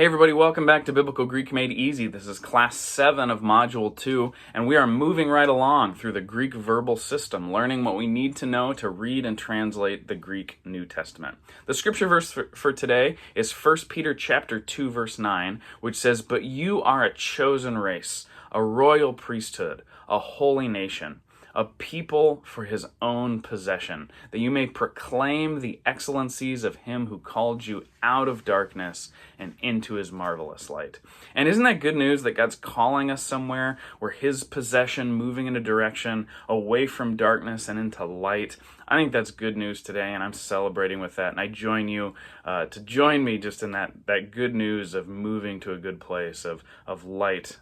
Hey everybody, welcome back to Biblical Greek Made Easy. This is class 7 of module 2, and we are moving right along through the Greek verbal system, learning what we need to know to read and translate the Greek New Testament. The scripture verse for today is 1 Peter chapter 2 verse 9, which says, "But you are a chosen race, a royal priesthood, a holy nation, a people for his own possession, that you may proclaim the excellencies of him who called you out of darkness and into his marvelous light." And isn't that good news that God's calling us somewhere where his possession, moving in a direction away from darkness and into light? I think that's good news today, and I'm celebrating with that. And I join you to join me just in that good news of moving to a good place of light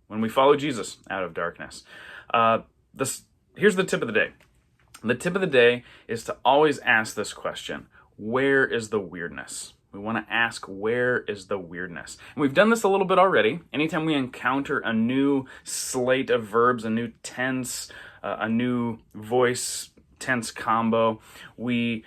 when we follow Jesus out of darkness. Here's the tip of the day. The tip of the day is to always ask this question: where is the weirdness? We want to ask, where is the weirdness? And we've done this a little bit already. Anytime we encounter a new slate of verbs, a new tense, a new voice tense combo, we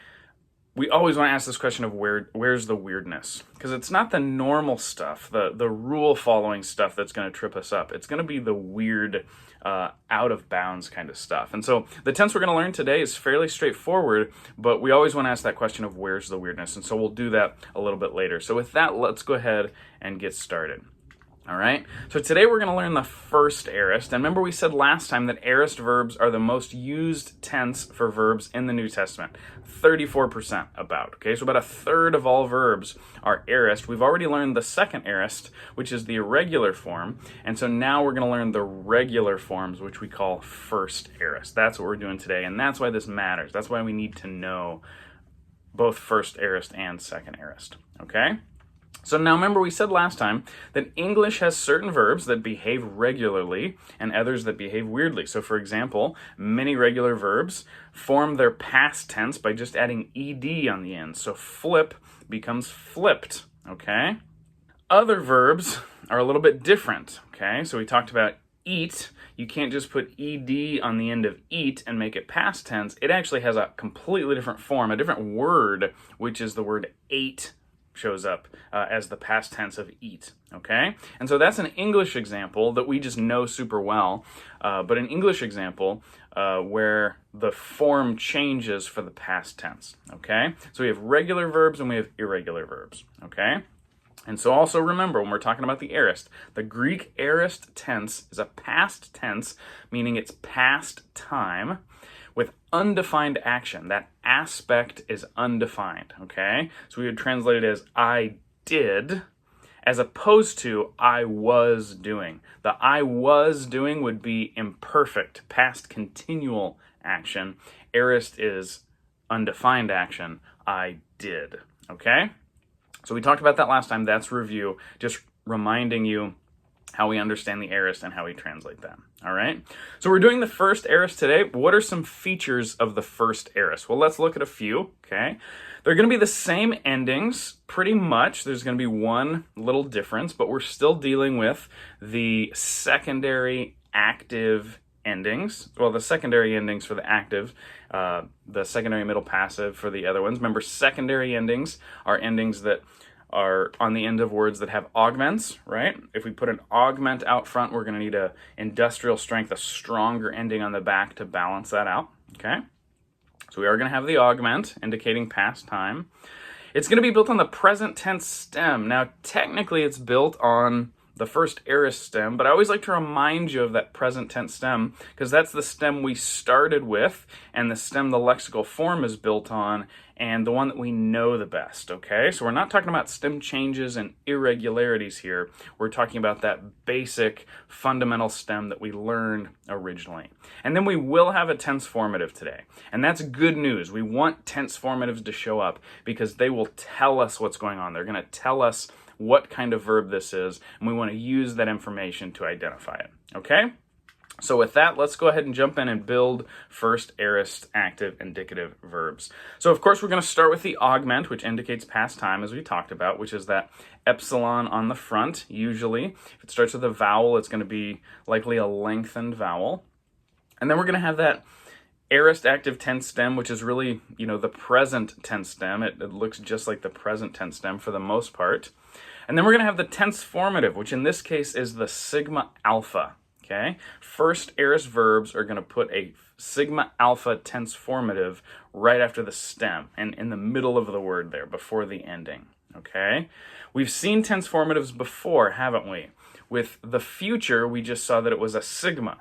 always want to ask this question of where's the weirdness? Because it's not the normal stuff, the rule following stuff that's going to trip us up. It's going to be the weird, out of bounds kind of stuff. And so the tense we're going to learn today is fairly straightforward, but we always want to ask that question of where's the weirdness? And so we'll do that a little bit later. So with that, let's go ahead and get started. All right, so today we're going to learn the first aorist. And remember, we said last time that aorist verbs are the most used tense for verbs in the New Testament. 34% about. Okay, so about a third of all verbs are aorist. We've already learned the second aorist, which is the irregular form. And so now we're going to learn the regular forms, which we call first aorist. That's what we're doing today, and that's why this matters. That's why we need to know both first aorist and second aorist. Okay? So now remember, we said last time that English has certain verbs that behave regularly and others that behave weirdly. So for example, many regular verbs form their past tense by just adding ed on the end. So flip becomes flipped, okay? Other verbs are a little bit different, okay? So we talked about eat. You can't just put ed on the end of eat and make it past tense. It actually has a completely different form, a different word, which is the word ate shows up as the past tense of eat, okay? And so that's an English example that we just know super well, but an English example where the form changes for the past tense, okay? So we have regular verbs and we have irregular verbs, okay? And so also remember, when we're talking about the aorist, the Greek aorist tense is a past tense, meaning it's past time, with undefined action. That aspect is undefined, okay? So we would translate it as I did, as opposed to I was doing. The I was doing would be imperfect, past continual action. Aorist is undefined action. I did, okay? So we talked about that last time. That's review, just reminding you how we understand the aorist and how we translate them. All right? So we're doing the first aorist today. What are some features of the first aorist? Well, let's look at a few, okay? They're going to be the same endings, pretty much. There's going to be one little difference, but we're still dealing with the secondary active endings. Well, the secondary endings for the active, the secondary middle passive for the other ones. Remember, secondary endings are endings that are on the end of words that have augments, right? If we put an augment out front, we're going to need a industrial strength, a stronger ending on the back to balance that out, okay? So we are going to have the augment, indicating past time. It's going to be built on the present tense stem. Now, technically, it's built on the first aorist stem, but I always like to remind you of that present tense stem because that's the stem we started with and the stem the lexical form is built on and the one that we know the best, okay? So we're not talking about stem changes and irregularities here. We're talking about that basic fundamental stem that we learned originally. And then we will have a tense formative today. And that's good news. We want tense formatives to show up because they will tell us what's going on. They're going to tell us what kind of verb this is, and we want to use that information to identify it, okay? So with that, let's go ahead and jump in and build first aorist active indicative verbs. So of course, we're going to start with the augment, which indicates past time, as we talked about, which is that epsilon on the front, usually. If it starts with a vowel, it's going to be likely a lengthened vowel. And then we're going to have that aorist active tense stem, which is really, the present tense stem. It looks just like the present tense stem for the most part. And then we're going to have the tense formative, which in this case is the sigma alpha. Okay? First aorist verbs are going to put a sigma alpha tense formative right after the stem and in the middle of the word there before the ending. Okay? We've seen tense formatives before, haven't we? With the future, we just saw that it was a sigma.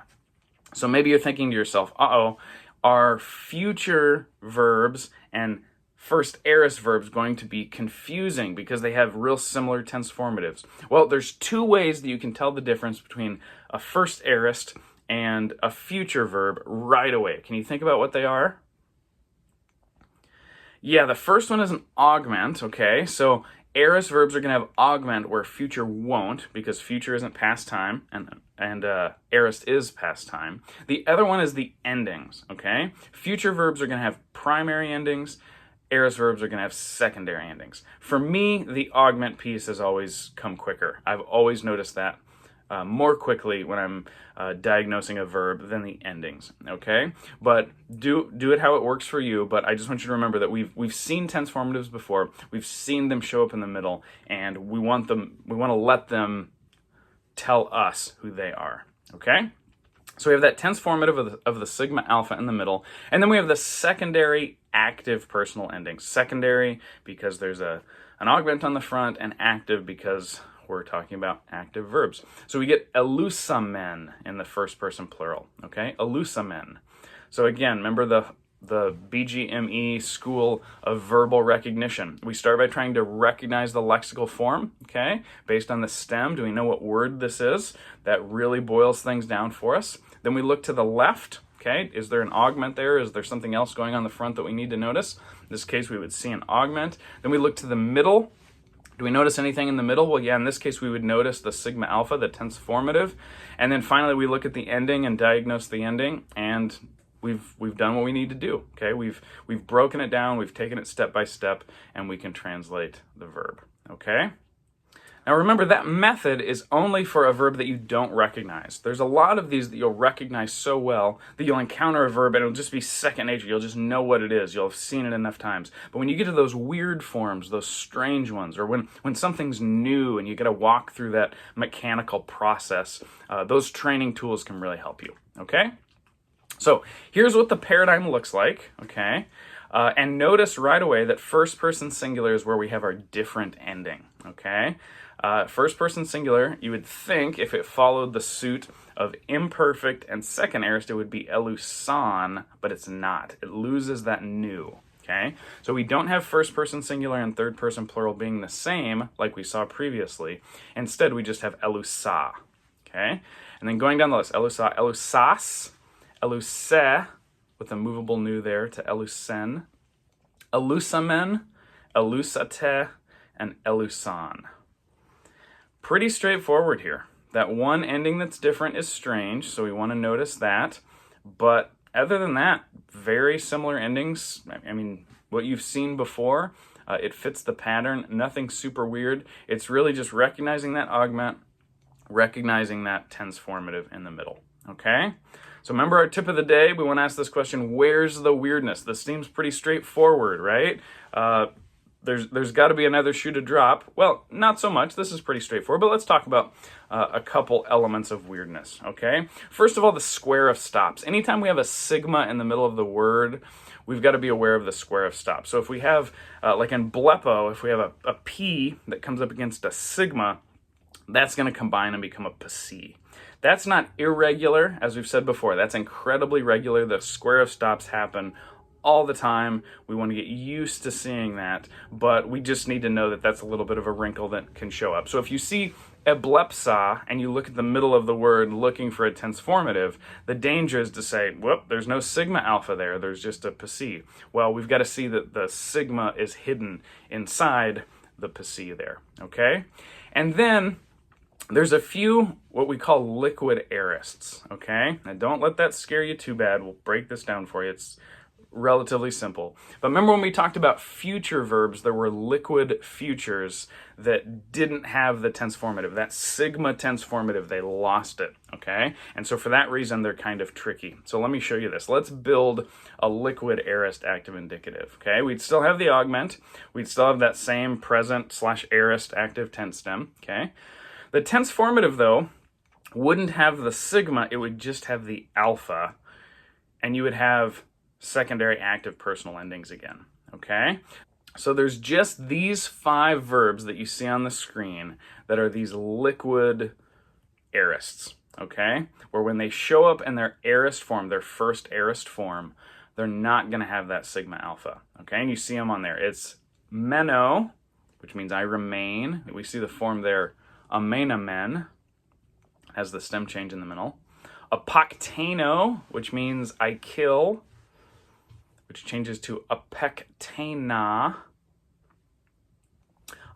So maybe you're thinking to yourself, uh-oh, are future verbs and first aorist verbs going to be confusing because they have real similar tense formatives? Well, there's two ways that you can tell the difference between a first aorist and a future verb right away. Can you think about what they are? Yeah, the first one is an augment, okay? So aorist verbs are going to have augment where future won't, because future isn't past time and aorist is past time. The other one is the endings, okay? Future verbs are going to have primary endings. Aorist verbs are going to have secondary endings. For me, the augment piece has always come quicker. I've always noticed that more quickly when I'm diagnosing a verb than the endings, okay? But do it how it works for you, but I just want you to remember that we've seen tense formatives before. We've seen them show up in the middle, and we want to let them tell us who they are, okay? So we have that tense formative of the sigma alpha in the middle, and then we have the secondary active personal endings. Secondary because there's an augment on the front, and active because we're talking about active verbs. So we get elusamen in the first person plural, okay? Elusamen. So again, remember the BGME school of verbal recognition. We start by trying to recognize the lexical form, okay? Based on the stem, do we know what word this is? That really boils things down for us. Then we look to the left, okay? Is there an augment there? Is there something else going on the front that we need to notice? In this case, we would see an augment. Then we look to the middle. Do we notice anything in the middle? Well, yeah, in this case, we would notice the sigma alpha, the tense formative. And then finally, we look at the ending and diagnose the ending, and we've done what we need to do, okay? We've broken it down, we've taken it step by step, and we can translate the verb, okay? Now remember, that method is only for a verb that you don't recognize. There's a lot of these that you'll recognize so well that you'll encounter a verb and it'll just be second nature. You'll just know what it is. You'll have seen it enough times. But when you get to those weird forms, those strange ones, or when something's new and you got to walk through that mechanical process, those training tools can really help you, okay? So here's what the paradigm looks like, okay? And notice right away that first person singular is where we have our different ending, okay? First person singular, you would think if it followed the suit of imperfect and second aorist, it would be elusan, but it's not. It loses that new, okay? So we don't have first person singular and third person plural being the same like we saw previously. Instead, we just have elusa, okay? And then going down the list, elusa, elusas, eluse, with a movable new there to elusen, elusamen, elusate, and elusan. Pretty straightforward here. That one ending that's different is strange, so we want to notice that. But other than that, very similar endings. I mean, what you've seen before, it fits the pattern. Nothing super weird. It's really just recognizing that augment, recognizing that tense formative in the middle, okay? So remember our tip of the day, we want to ask this question, where's the weirdness? This seems pretty straightforward, right? There's got to be another shoe to drop. Well, not so much. This is pretty straightforward, but let's talk about a couple elements of weirdness, okay? First of all, the square of stops. Anytime we have a sigma in the middle of the word, we've got to be aware of the square of stops. So if we have, like in blepo, if we have a P that comes up against a sigma, that's going to combine and become a psi. That's not irregular, as we've said before. That's incredibly regular. The square of stops happen all the time. We want to get used to seeing that, but we just need to know that that's a little bit of a wrinkle that can show up. So if you see eblepsa and you look at the middle of the word looking for a tense formative, the danger is to say, whoop, there's no sigma alpha there, there's just a psi. Well, we've got to see that the sigma is hidden inside the psi there, okay? And then there's a few what we call liquid aorists, okay? Now don't let that scare you too bad. We'll break this down for you. It's relatively simple. But remember when we talked about future verbs, there were liquid futures that didn't have the tense formative. That sigma tense formative, they lost it, okay? And so for that reason, they're kind of tricky. So let me show you this. Let's build a liquid aorist active indicative, okay? We'd still have the augment. We'd still have that same present / aorist active tense stem, okay? The tense formative, though, wouldn't have the sigma. It would just have the alpha, and you would have secondary active personal endings again, okay? So there's just these 5 verbs that you see on the screen that are these liquid aorists, okay? Where when they show up in their aorist form, their first aorist form, they're not going to have that sigma alpha, okay? And you see them on there. It's meno, which means I remain. We see the form there, amenamen, has the stem change in the middle. Apokteno, which means I kill, which changes to apektena.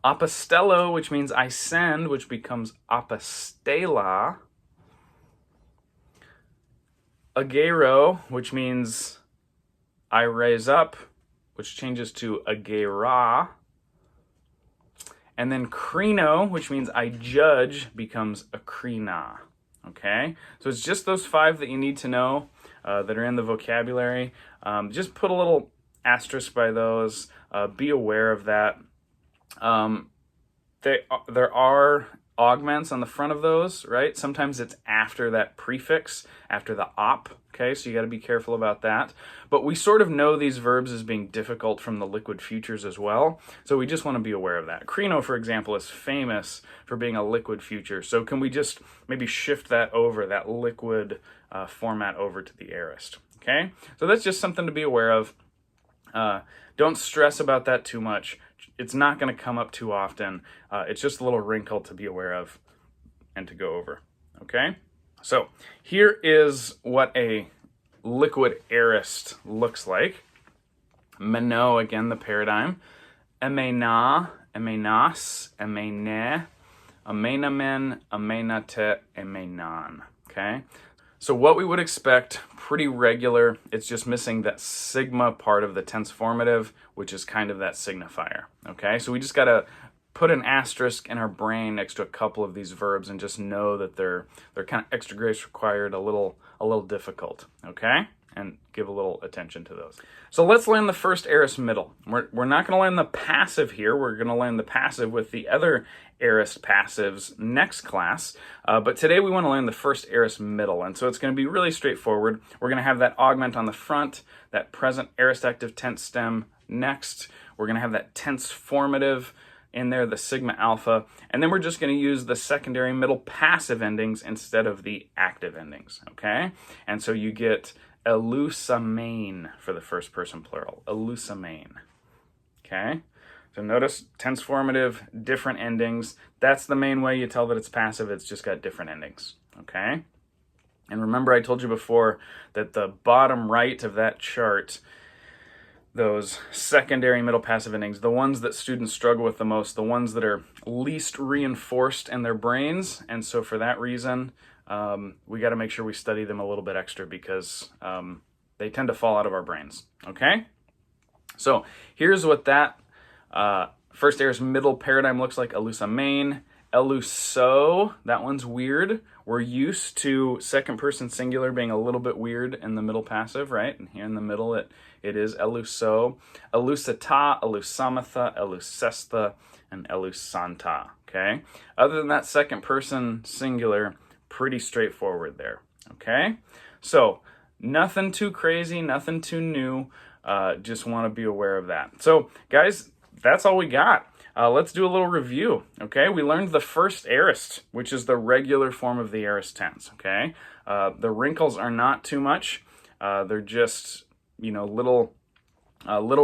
Apostello, which means I send, which becomes apostela. Agero, which means I raise up, which changes to agera. And then krino, which means I judge, becomes akrina. Okay? So it's just those 5 that you need to know that are in the vocabulary. Just put a little asterisk by those. Be aware of that. There are augments on the front of those, right? Sometimes it's after that prefix, after the op, okay? So you got to be careful about that. But we sort of know these verbs as being difficult from the liquid futures as well, so we just want to be aware of that. Krino, for example, is famous for being a liquid future, so can we just maybe shift that over, that liquid format over to the aorist, okay? So that's just something to be aware of. Don't stress about that too much. It's not going to come up too often. It's just a little wrinkle to be aware of and to go over, okay? So here is what a liquid aorist looks like. Meno, again, the paradigm. Emena, emenas, emene, amenamen, amenate, emenan, okay? So what we would expect, pretty regular. It's just missing that sigma part of the tense formative, which is kind of that signifier, okay? So we just got to put an asterisk in our brain next to a couple of these verbs and just know that they're kind of extra grace required, a little difficult, okay? And give a little attention to those. So let's learn the first aorist middle. We're not going to learn the passive here. We're going to learn the passive with the other aorist passives next class. But today we want to learn the first aorist middle. And so it's going to be really straightforward. We're going to have that augment on the front, that present aorist active tense stem next. We're going to have that tense formative in there, the sigma alpha. And then we're just going to use the secondary middle passive endings instead of the active endings, okay? And so you get elusamain for the first person plural, elusamain, okay? So notice tense formative, different endings. That's the main way you tell that it's passive. It's just got different endings, okay? And remember I told you before that the bottom right of that chart, those secondary middle passive endings, the ones that students struggle with the most, the ones that are least reinforced in their brains, and so for that reason, we got to make sure we study them a little bit extra because they tend to fall out of our brains, okay? So here's what that first aorist middle paradigm looks like. Elusamain, eluso, that one's weird. We're used to second person singular being a little bit weird in the middle passive, right? And here in the middle it is eluso. Elusata, elusamatha, elusesta, and elusanta, okay? Other than that second person singular, pretty straightforward there, okay? So nothing too crazy, nothing too new, just want to be aware of that. So guys, that's all we got. Let's do a little review, okay? We learned the first aorist, which is the regular form of the aorist tense, okay? The wrinkles are not too much. They're just, you know, little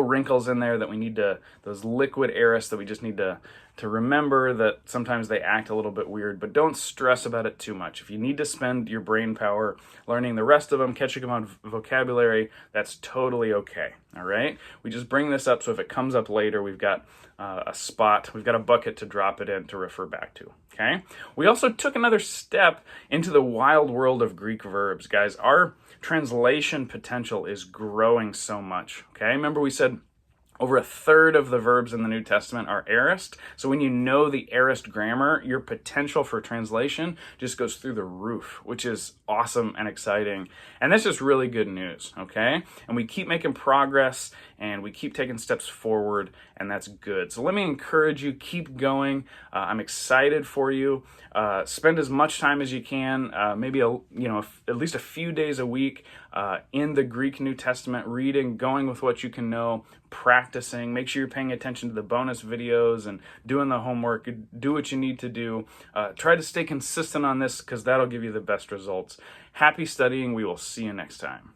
wrinkles in there that we need to, those liquid aorists that we just need to remember that sometimes they act a little bit weird, but don't stress about it too much. If you need to spend your brain power learning the rest of them, catching them on vocabulary, that's totally okay, all right? We just bring this up so if it comes up later, we've got a spot, we've got a bucket to drop it in to refer back to, okay? We also took another step into the wild world of Greek verbs. Guys, our translation potential is growing so much. Okay, remember we said over a third of the verbs in the New Testament are aorist. So when you know the aorist grammar, your potential for translation just goes through the roof, which is awesome and exciting. And that's just really good news, okay? And we keep making progress and we keep taking steps forward, and that's good. So let me encourage you, keep going. I'm excited for you. Spend as much time as you can, maybe at least a few days a week in the Greek New Testament, reading, going with what you can know, practicing. Make sure you're paying attention to the bonus videos and doing the homework. Do what you need to do. Try to stay consistent on this because that'll give you the best results. Happy studying. We will see you next time.